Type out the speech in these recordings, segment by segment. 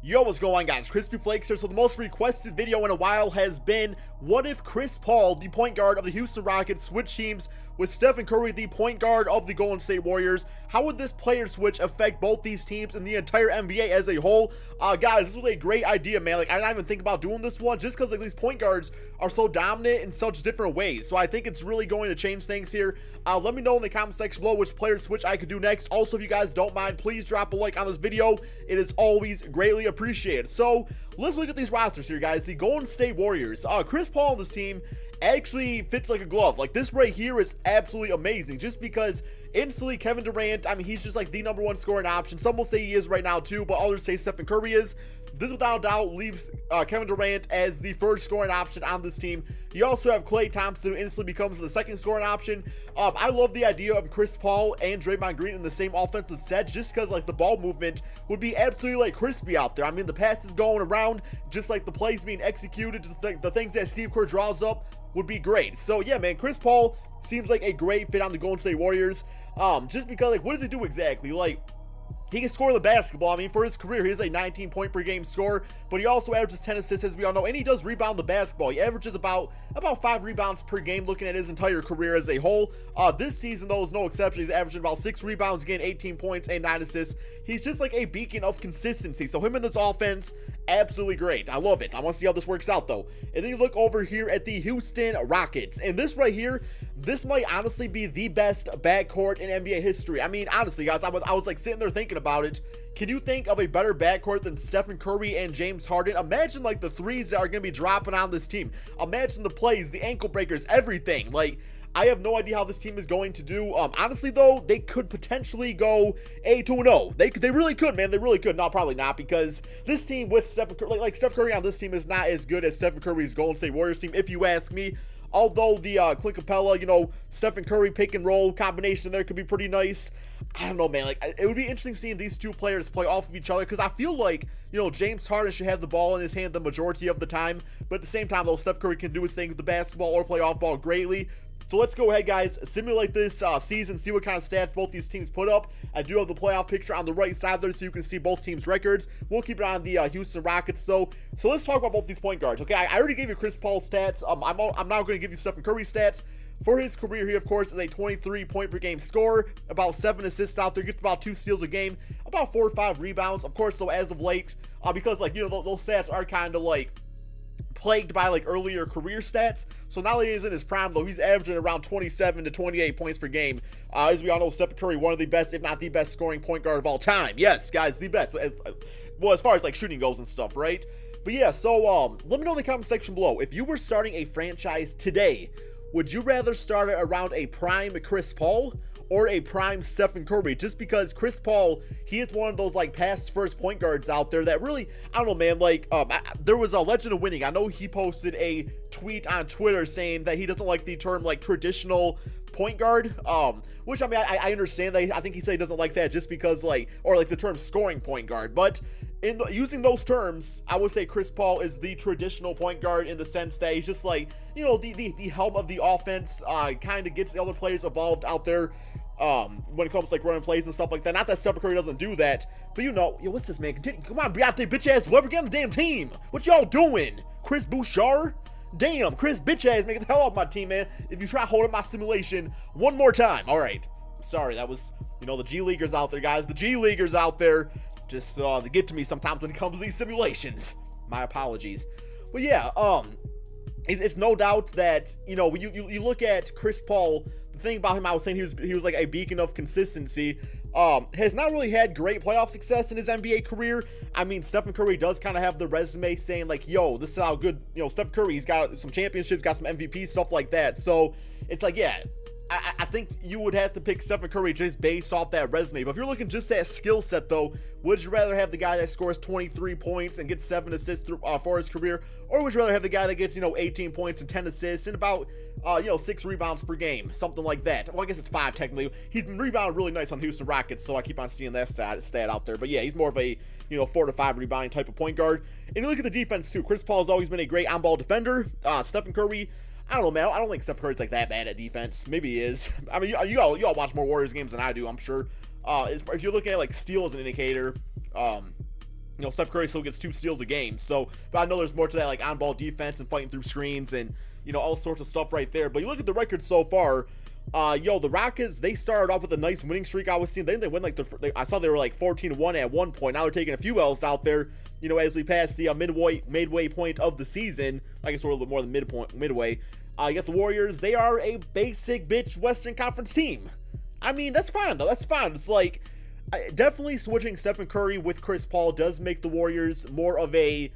Yo, what's going on, guys? Crispy Flakes here. So the most requested video in a while has been, what if Chris Paul, the point guard of the Houston Rockets, switch teams with Stephen Curry, the point guard of the Golden State Warriors? How would this player switch affect both these teams and the entire NBA as a whole? Guys, this was a great idea, man. Like, I didn't even think about doing this one just because like these point guards are so dominant in such different ways. So I think it's really going to change things here. Let me know in the comment section below which player switch I could do next. Also, if you guys don't mind, please drop a like on this video. It is always greatly appreciated. So let's look at these rosters here, guys. The Golden State Warriors. Chris Paul on this team actually fits like a glove. Like, this right here is absolutely amazing just because instantly Kevin Durant, I mean, he's just like the #1 scoring option. Some will say he is right now too, but others say Stephen Curry is. This without a doubt leaves Kevin Durant as the first scoring option on this team. You also have Klay Thompson, who instantly becomes the second scoring option. I love the idea of Chris Paul and Draymond Green in the same offensive set just because like the ball movement would be absolutely like crispy out there. I mean, the passes going around, just like the plays being executed, just the things that Steve Kerr draws up would be great. So yeah, man, Chris Paul seems like a great fit on the Golden State Warriors. Just because like, what does he do exactly? Like, he can score the basketball. I mean, for his career, he's a 19-point-per-game scorer, but he also averages 10 assists, as we all know, and he does rebound the basketball. He averages about 5 rebounds per game looking at his entire career as a whole. This season, though, is no exception. He's averaging about 6 rebounds, again, 18 points, and 9 assists. He's just like a beacon of consistency. So him in this offense, absolutely great. I love it. I want to see how this works out, though. And then you look over here at the Houston Rockets, and this right here, this might honestly be the best backcourt in NBA history. I mean, honestly, guys, I was like sitting there thinking about it. Can you think of a better backcourt than Stephen Curry and James Harden? Imagine like the threes that are going to be dropping on this team. Imagine the plays, the ankle breakers, everything. Like, I have no idea how this team is going to do. Honestly, though, they could potentially go 8-0. They really could, man. They really could. No, probably not, because this team with Stephen Curry, like Steph Curry on this team is not as good as Stephen Curry's Golden State Warriors team, if you ask me. Although the Clint Capella, you know, Stephen Curry pick and roll combination there could be pretty nice. I don't know, man. Like, it would be interesting seeing these two players play off of each other, because I feel like, you know, James Harden should have the ball in his hand the majority of the time, but at the same time, though, Steph Curry can do his thing with the basketball or play off ball greatly. So let's go ahead, guys, simulate this season, see what kind of stats both these teams put up. I do have the playoff picture on the right side there so you can see both teams' records. We'll keep it on the Houston Rockets, though. So let's talk about both these point guards. Okay, I already gave you Chris Paul's stats. I'm now going to give you Stephen Curry's stats. For his career, he, of course, is a 23-point-per-game scorer, about 7 assists out there, gets about 2 steals a game, about 4 or 5 rebounds. Of course, though, as of late, because, like, you know, those stats are kind of, like, plagued by like earlier career stats. So now that he's in his prime, though, he's averaging around 27 to 28 points per game. As we all know, Stephen Curry, one of the best, if not the best scoring point guard of all time. Yes, guys, the best. Well, as far as like shooting goes and stuff, right? But yeah, so let me know in the comment section below, if you were starting a franchise today, would you rather start it around a prime Chris Paul or a prime Stephen Curry? Just because Chris Paul, he is one of those like past first point guards out there that really, I don't know, man, like there was a Legend of Winning. I know he posted a tweet on Twitter saying that he doesn't like the term like traditional point guard, which I mean, I understand that. I think he said he doesn't like that just because like, or like the term scoring point guard, but in using those terms, I would say Chris Paul is the traditional point guard in the sense that he's just like, you know, the helm of the offense, kind of gets the other players involved out there when it comes to like running plays and stuff like that. Not that Stephen Curry doesn't do that, but you know, yo, what's this, man? Come on, Beyonce bitch ass Weber, get on the damn team. What y'all doing? Chris Bouchard? Damn, Chris bitch ass, man, get the hell off my team, man. If you try holding my simulation one more time. All right, sorry, that was, you know, the G Leaguers out there, guys. The G Leaguers out there just they get to me sometimes when it comes to these simulations. My apologies. But yeah, it's no doubt that, you know, you look at Chris Paul. The thing about him, I was saying he was like a beacon of consistency. Has not really had great playoff success in his NBA career. I mean, Stephen Curry does kind of have the resume saying like, yo, this is how good, you know, Stephen Curry's got some championships, got some MVP, stuff like that. So it's like, yeah, I think you would have to pick Stephen Curry just based off that resume. But if you're looking just at skill set, though, would you rather have the guy that scores 23 points and gets 7 assists for his career, or would you rather have the guy that gets, you know, 18 points and 10 assists and about, you know, 6 rebounds per game, something like that? Well, I guess it's 5 technically. He's been rebounding really nice on the Houston Rockets, so I keep on seeing that stat out there. But yeah, he's more of a, you know, 4 to 5 rebounding type of point guard. And you look at the defense too. Chris Paul has always been a great on-ball defender. Stephen Curry, I don't know, man. I don't think Steph Curry's like that bad at defense. Maybe he is. I mean, you all watch more Warriors games than I do, I'm sure. If you're looking at like steal as an indicator, You know, Steph Curry still gets 2 steals a game. So, but I know there's more to that, like on-ball defense and fighting through screens and, you know, all sorts of stuff right there. But you look at the record so far, the Rockets, they started off with a nice winning streak. I was seeing, then they went like, I saw they were like 14-1 at one point. Now they're taking a few L's out there, you know, as we pass the midway point of the season. I guess we're a little bit more than midway. You got the Warriors. They are a basic bitch Western Conference team. I mean, that's fine, though. That's fine. It's like, definitely switching Stephen Curry with Chris Paul does make the Warriors more of a,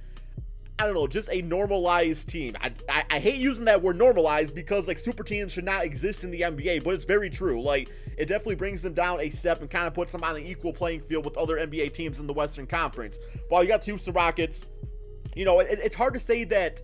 I don't know, just a normalized team. I hate using that word normalized because, like, super teams should not exist in the NBA, but it's very true. Like, it definitely brings them down a step and kind of puts them on an equal playing field with other NBA teams in the Western Conference. While you got the Houston Rockets, you know, it's hard to say that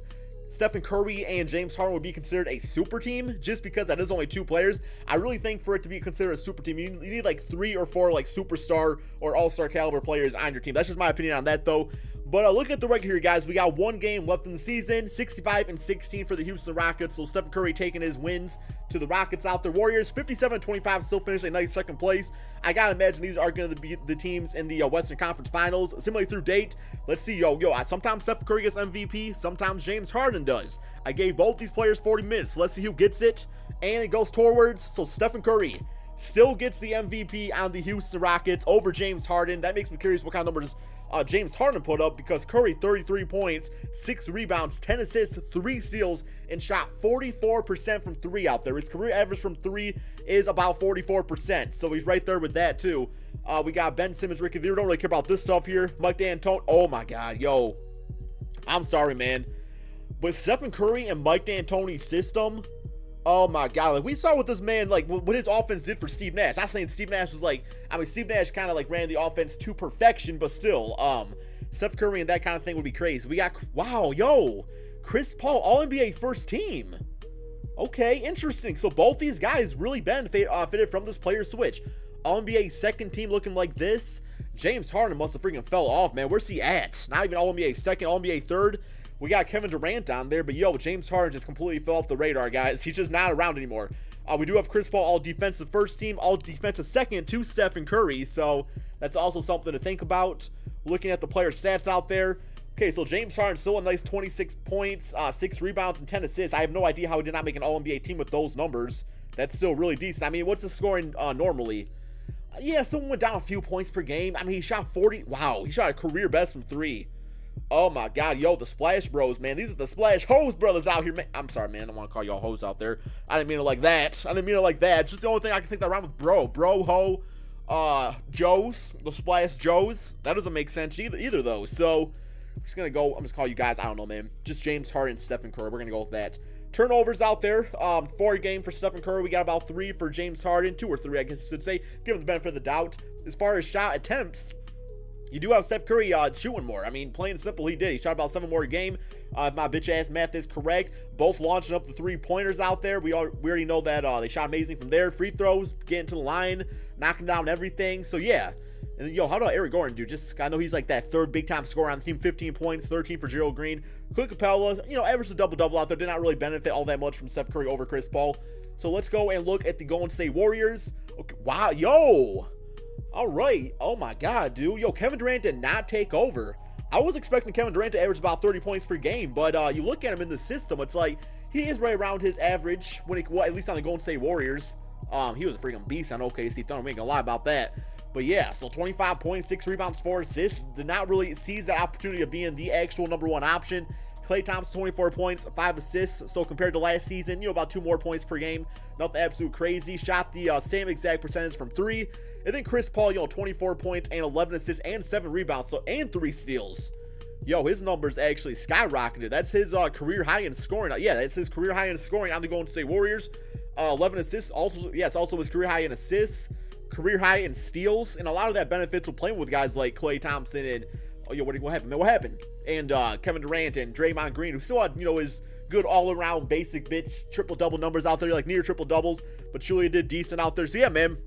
Stephen Curry and James Harden would be considered a super team just because that is only 2 players. I really think for it to be considered a super team, you need like 3 or 4 like superstar or all-star caliber players on your team. That's just my opinion on that, though. But look at the record here, guys. We got 1 game left in the season, 65-16 for the Houston Rockets. So Stephen Curry taking his wins to the Rockets out there. Warriors 57-25, still finished a nice 2nd place. I gotta imagine these are going to be the teams in the Western Conference Finals. Similarly through date, let's see, sometimes Stephen Curry gets MVP, sometimes James Harden does. I gave both these players 40 minutes. So let's see who gets it, and it goes towards. So Stephen Curry still gets the MVP on the Houston Rockets over James Harden. That makes me curious what kind of numbers James Harden put up, because Curry 33 points, 6 rebounds, 10 assists, 3 steals, and shot 44% from 3 out there. His career average from 3 is about 44%, so he's right there with that too. We got Ben Simmons, Ricky Lear. Don't really care about this stuff here. Mike D'Antoni. Oh my God, yo, I'm sorry, man, but Stephen Curry and Mike D'Antoni's system, oh my God, like we saw what this man, like what his offense did for Steve Nash. Not saying Steve Nash was like, I mean, Steve Nash kind of like ran the offense to perfection, but still, Steph Curry and that kind of thing would be crazy. We got, wow, yo, Chris Paul, All-NBA first team. Okay, interesting. So both these guys really benefited from this player switch. All-NBA second team looking like this. James Harden must have freaking fell off, man. Where's he at? Not even All-NBA second, All-NBA third. We got Kevin Durant on there, but yo, James Harden just completely fell off the radar, guys. He's just not around anymore. We do have Chris Paul, all defensive first team, all defensive second to Stephen Curry, so that's also something to think about. Looking at the player stats out there. Okay, so James Harden still a nice 26 points, 6 rebounds, and 10 assists. I have no idea how he did not make an All-NBA team with those numbers. That's still really decent. I mean, what's the scoring normally? Yeah, someone went down a few points per game. I mean, he shot 40. Wow, he shot a career best from 3. Oh my God, yo, the Splash Bros, man. These are the Splash Hose brothers out here, man. I'm sorry, man. I don't want to call y'all hoes out there. I didn't mean it like that. It's just the only thing I can think that rhyme with bro. Bro, ho, Joes, the Splash Joes. That doesn't make sense either of those. So, I'm just going to go, I'm just calling you guys, I don't know, man. Just James Harden, Stephen Curry. We're going to go with that. Turnovers out there, 4 a game for Stephen Curry. We got about 3 for James Harden. 2 or 3, I guess you should say. Give him the benefit of the doubt. As far as shot attempts, you do have Steph Curry shooting more. I mean, plain and simple, he did. He shot about 7 more a game. If my bitch-ass math is correct. Both launching up the 3-pointers out there. We already know that they shot amazing from there. Free throws, getting to the line, knocking down everything. So, yeah. And, yo, how about Eric Gordon, dude? Just, I know he's like that 3rd big-time scorer on the team. 15 points, 13 for Gerald Green. Clint Capella, you know, averaged a double-double out there. Did not really benefit all that much from Steph Curry over Chris Paul. So, let's go and look at the Golden State Warriors. Okay, wow, yo. All right. Oh, my God, dude. Yo, Kevin Durant did not take over. I was expecting Kevin Durant to average about 30 points per game, but you look at him in the system, it's like he is right around his average, when well, at least on the Golden State Warriors. He was a freaking beast on OKC Thunder. We ain't gonna lie about that. But yeah, so 25 points, 6 rebounds, 4 assists. Did not really seize the opportunity of being the actual #1 option. Klay Thompson, 24 points, 5 assists. So compared to last season, you know, about 2 more points per game. Nothing absolute crazy. Shot the same exact percentage from 3. And then Chris Paul, you know, 24 points and 11 assists and 7 rebounds. So, and 3 steals. Yo, his numbers actually skyrocketed. That's his career high in scoring. Yeah, that's his career high in scoring on the Golden State Warriors. 11 assists. Also, yeah, it's also his career high in assists, career high in steals, and a lot of that benefits with playing with guys like Klay Thompson and, oh, yo, what happened, man? What happened? And Kevin Durant and Draymond Green, who still had, you know, his good all-around basic bitch triple-double numbers out there, like near triple-doubles, but Julia did decent out there. So, yeah, man,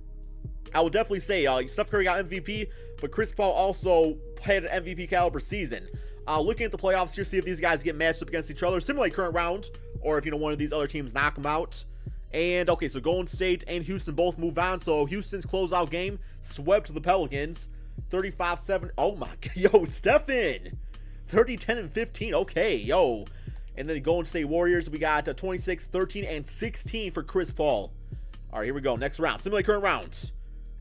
I would definitely say Steph Curry got MVP, but Chris Paul also had an MVP caliber season. Looking at the playoffs here, see if these guys get matched up against each other, similar current round, or if, you know, one of these other teams knock them out. And, okay, so Golden State and Houston both move on. So Houston's closeout game swept the Pelicans. 35-7. Oh my, yo, Stephen. 30, 10, and 15. Okay, yo. And then the Golden State Warriors, we got 26, 13, and 16 for Chris Paul. All right, here we go. Next round. Simulate current rounds.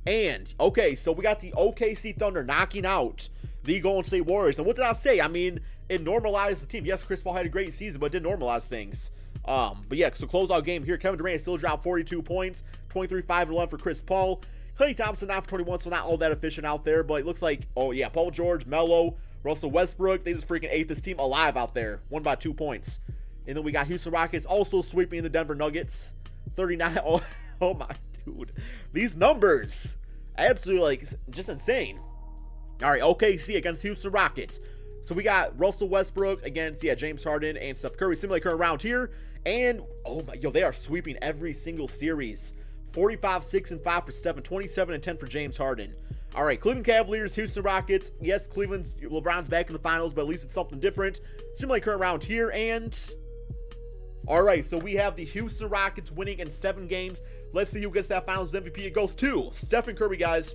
And, okay, so we got the OKC Thunder knocking out the Golden State Warriors. And what did I say? I mean, it normalized the team. Yes, Chris Paul had a great season, but it did normalize things. But yeah, so closeout game here. Kevin Durant still dropped 42 points. 23, 5, and 11 for Chris Paul. Klay Thompson 9 for 21, so not all that efficient out there. But it looks like, oh yeah, Paul George, Melo, Russell Westbrook, they just freaking ate this team alive out there. Won by 2 points. And then we got Houston Rockets also sweeping the Denver Nuggets. 39. Oh my, dude. These numbers. Absolutely, like, just insane. All right, OKC against Houston Rockets. So we got Russell Westbrook against, yeah, James Harden and Steph Curry. Simulate current round here. And, oh my, yo, they are sweeping every single series. 45, 6, and 5 for Steph, 27 and 10 for James Harden. All right, Cleveland Cavaliers, Houston Rockets. Yes, LeBron's back in the finals, but at least it's something different. Simulate current round here, and all right, so we have the Houston Rockets winning in 7 games. Let's see who gets that finals MVP. It goes to Stephen Curry, guys,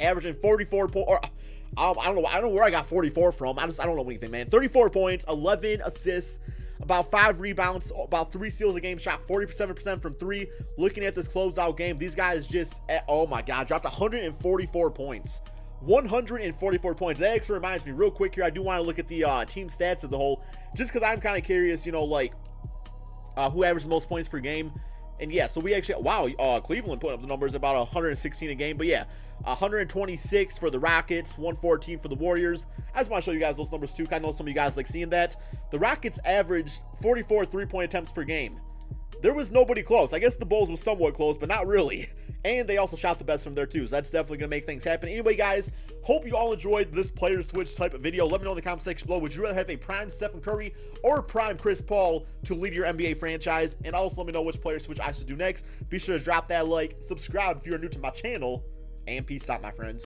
averaging 44 points. I don't know where I got 44 from. I don't know anything, man. 34 points, 11 assists, about 5 rebounds, about 3 steals a game, shot 47% from 3. Looking at this closeout game, these guys just, oh my God, dropped 144 points. 144 points. That actually reminds me real quick here. I do want to look at the team stats as a whole, just because I'm kind of curious, you know, like who averaged the most points per game. And yeah, so we actually, wow, Cleveland putting up the numbers about 116 a game. But yeah, 126 for the Rockets, 114 for the Warriors. I just want to show you guys those numbers too. I know some of you guys like seeing that. The Rockets averaged 44 3-point attempts per game. There was nobody close. I guess the Bulls was somewhat close, but not really. And they also shot the best from there too, so that's definitely going to make things happen. Anyway, guys, hope you all enjoyed this player switch type of video. Let me know in the comment section below. Would you rather have a prime Stephen Curry or prime Chris Paul to lead your NBA franchise? And also let me know which player switch I should do next. Be sure to drop that like, subscribe if you're new to my channel, and peace out, my friends.